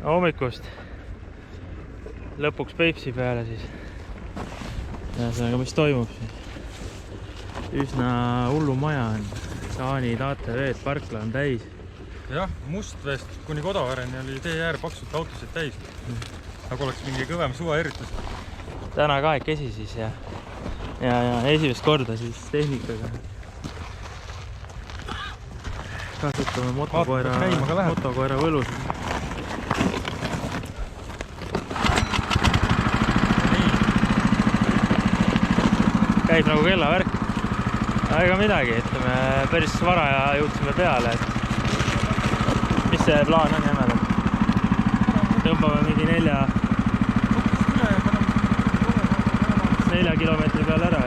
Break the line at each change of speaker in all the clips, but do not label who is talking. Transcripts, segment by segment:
hommikust lõpuks Peipsi peale siis. Ühesõnaga, mis toimub siis? Üsna hullu maja on. Taanid, ATV-d, parkla on täis.
Jah, Mustveest kuni Kodavereni oli tee äär paksult autosid täis. Nagu oleks mingi kõvem suveeritus.
Täna kahekesi siis ja esimest korda siis tehnikaga. Kasutame motokoera võlus. Käib nagu kellavärk. Ega midagi, ütleme, päris vara ja jõudsime peale. Mis see plaan on jämedalt? Tõmbame mingi 4 kilomeetri peale ära.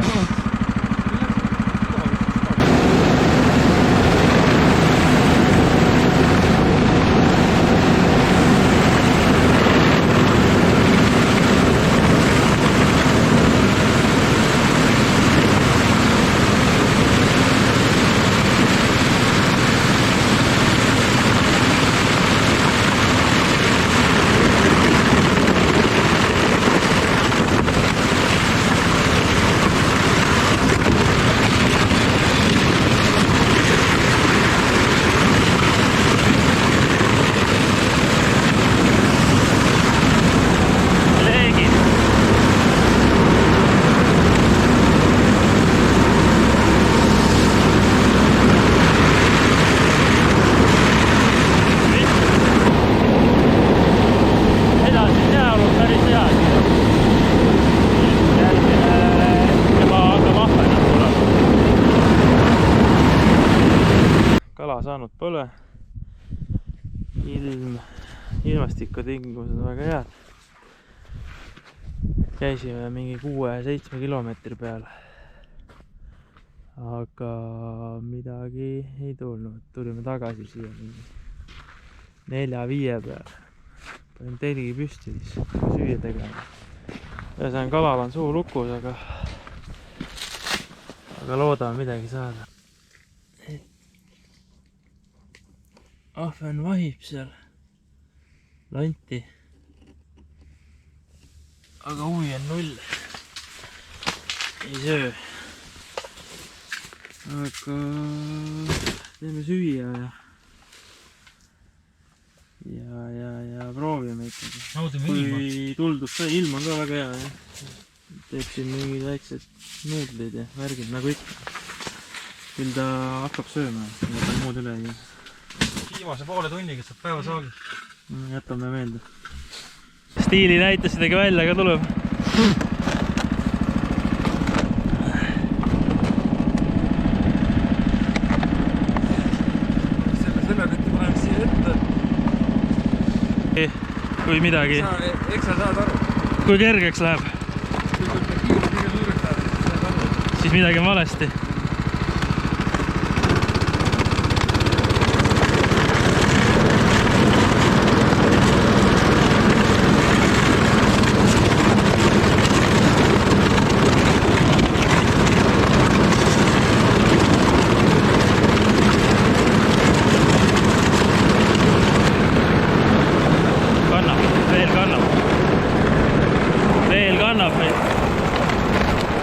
Saanud pole. Ilmastikutingimused on väga head. Käisime mingi 6-7 kilomeetri peal. Aga midagi ei tulnud. Tulime tagasi siia 4-5 peal. Panin telgi püsti, siis süüa tegema. Ühesõnaga kalal on suu lukus, aga loodame midagi saada. Ahven vahib seal lanti, aga huvi on 0. Ei söö. Aga teeme süüa ja proovime ikkagi. Kui tuldub ka, ilm on ka väga hea. Teeb siin mingid väiksed nuudlid ja värgid nagu ikka. Küll ta hakkab sööma, mida muud üle ei.
Viimase poole tunniga saab päeva saagi.
Jätame meelde. Stiili näitasidagi välja, aga tuleb.
Selle kõtti paneme siia ette.
Kui midagi.
Eks sa saad aru.
Kui kergeks läheb.
Kui kõige suureks läheb, siis saad aru.
Siis midagi on valesti.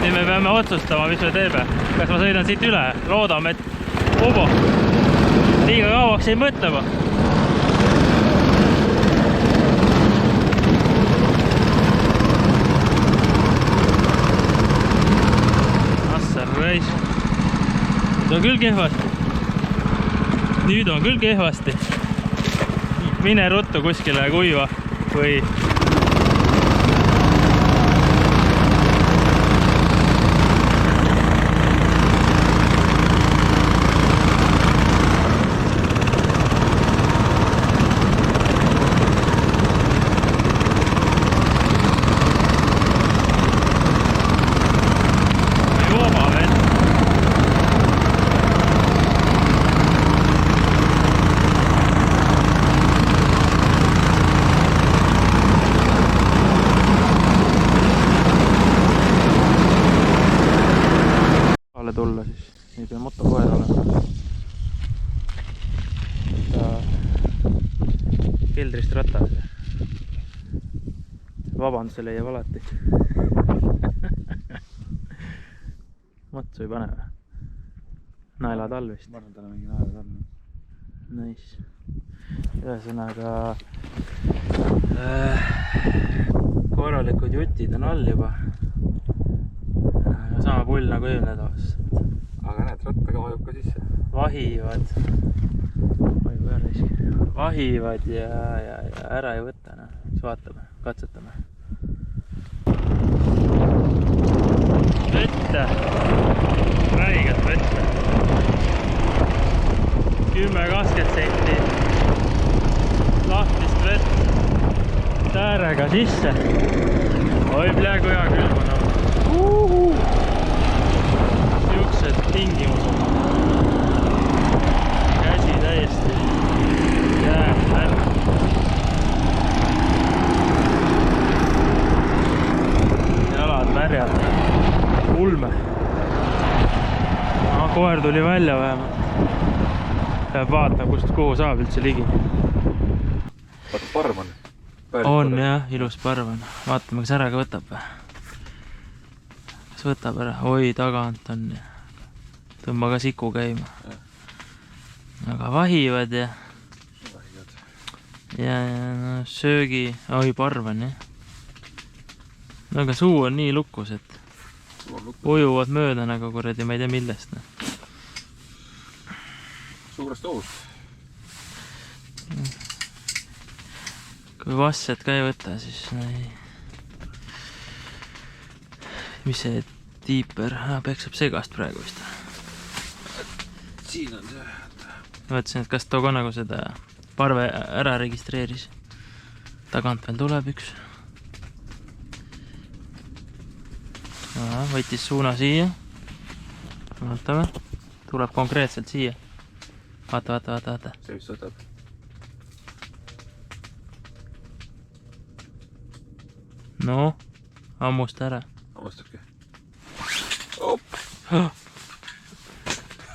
Nüüd me peame otsustama, mis me teeme. Kas ma sõidan siit üle? Loodame, et liiga kauaks ei mõtlema. Assar reis. Nüüd on küll kehvasti. Nüüd on küll kehvasti. Mine ruttu kuskile kuiva või... tulla, siis ei pea motokoer olema. Ta keldrist ratas. vabanduse leiab alati. Matsu ei pane või? Naelatall vist.
Ma arvan, tal on mingi naelatall.
Nice. Ühesõnaga korralikud jutid on all juba. Sama pull nagu eelmine nädalas.
Aga näed, ratta ka vajub ka sisse.
Vahivad ja ära ei võta. No. Siis vaatame, katsetame. Vette. Räigelt vette. 10-20 senti lahtist vett täärega sisse. Oi, kui hea külm on. Siuksed tingimused. Käsi täiesti jääb märg. Jalad märjad. Ulme. Koer tuli välja vähemalt. Peab vaatama, kuhu saab üldse ligi.
Vaata, parv on.
On jah, ilus parv on. Vaatame, kas ära ka võtab või? Kas võtab ära? Oi, tagant on. Tõmba ka siku käima. Aga vahivad ja... Ja no, söögi... Oi, parv on jah. No aga suu on nii lukus, et ujuvad mööda nagu kuradi, ma ei tea millest.
Suurest ohust.
Kui vasset ka ei võta, siis mis see tiiper? Peksab segast praegu vist.
Siin on see.
Mõtlesin, et kas too ka nagu seda parve ära registreeris. Tagant veel tuleb üks. Võttis suuna siia. Vaatame. Tuleb konkreetselt siia. Vaata.
See vist võtab.
No, ammusta ära.
Ammustabki. Op!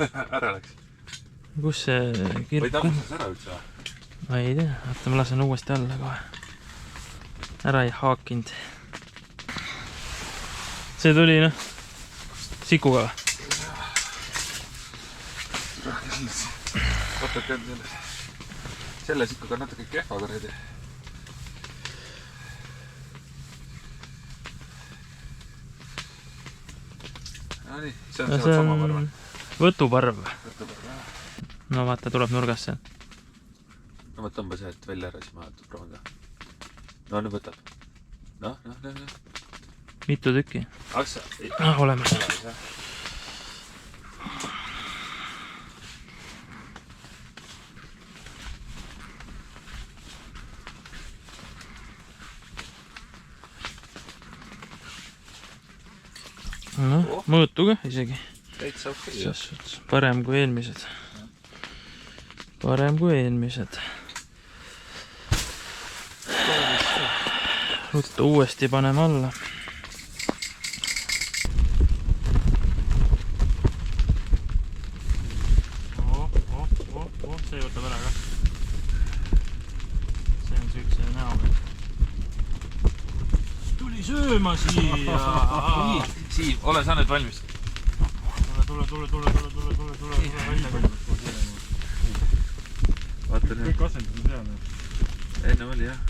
Ära läks.
Kus see kirk
Võid ammustas ära üldse?
Ma ei tea. Vaata, ma lasen uuesti alla kohe. Ära ei haakinud. See tuli, noh, sikuga või?
Vaata, selle sikuga on natuke kehva korredi. No nii, see on sama parv.
Võtuparv. No vaata, tuleb nurgasse.
No ma tõmba sealt välja ära, siis ma proovin ka. No nüüd võtab. No.
Mitu tükki?
Aksa.
Oleme. No, mõõtuga isegi.
Täitsa okei.
Parem kui eelmised. Ruttu uuesti paneme alla. See võtab ära ka. See on siukse näoga. Tuli sööma siia.
Siim, ole sa nüüd valmis.
Tule.
Vaata nüüd.
Kõik asendid on seal.
Enne oli jah.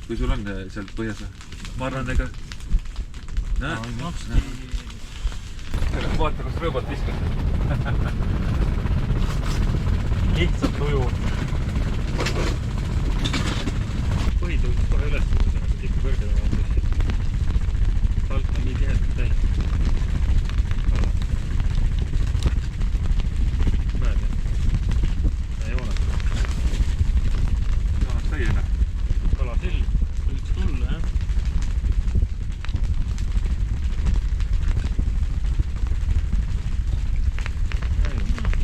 Kui sul on sealt põhjas või? Ma arvan, ega... Vaata, kus rõõbalt viskad.
Lihtsalt uju.
Põhitõus kohe üles, kui see on tipu kõrgele vaatasi. Talt on nii tihedalt täis. Näed, jah? Ei ole.
Joonast täiena.
Kalasill.
Võiks tulla, jah.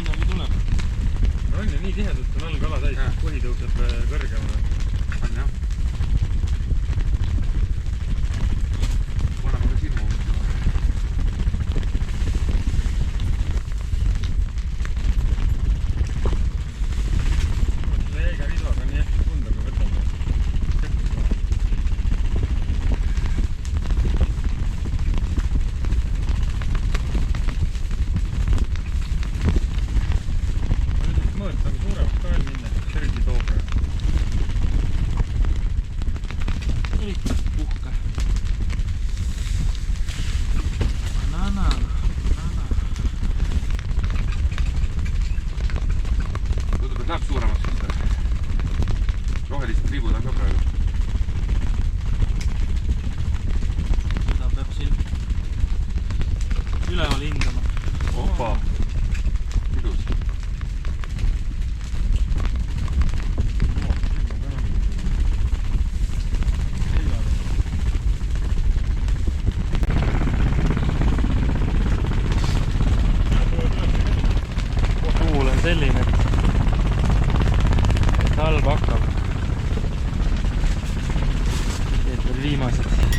Midagi tuleb. No on ju, nii tihedalt on all kala täis. kohtal. Need veel viimased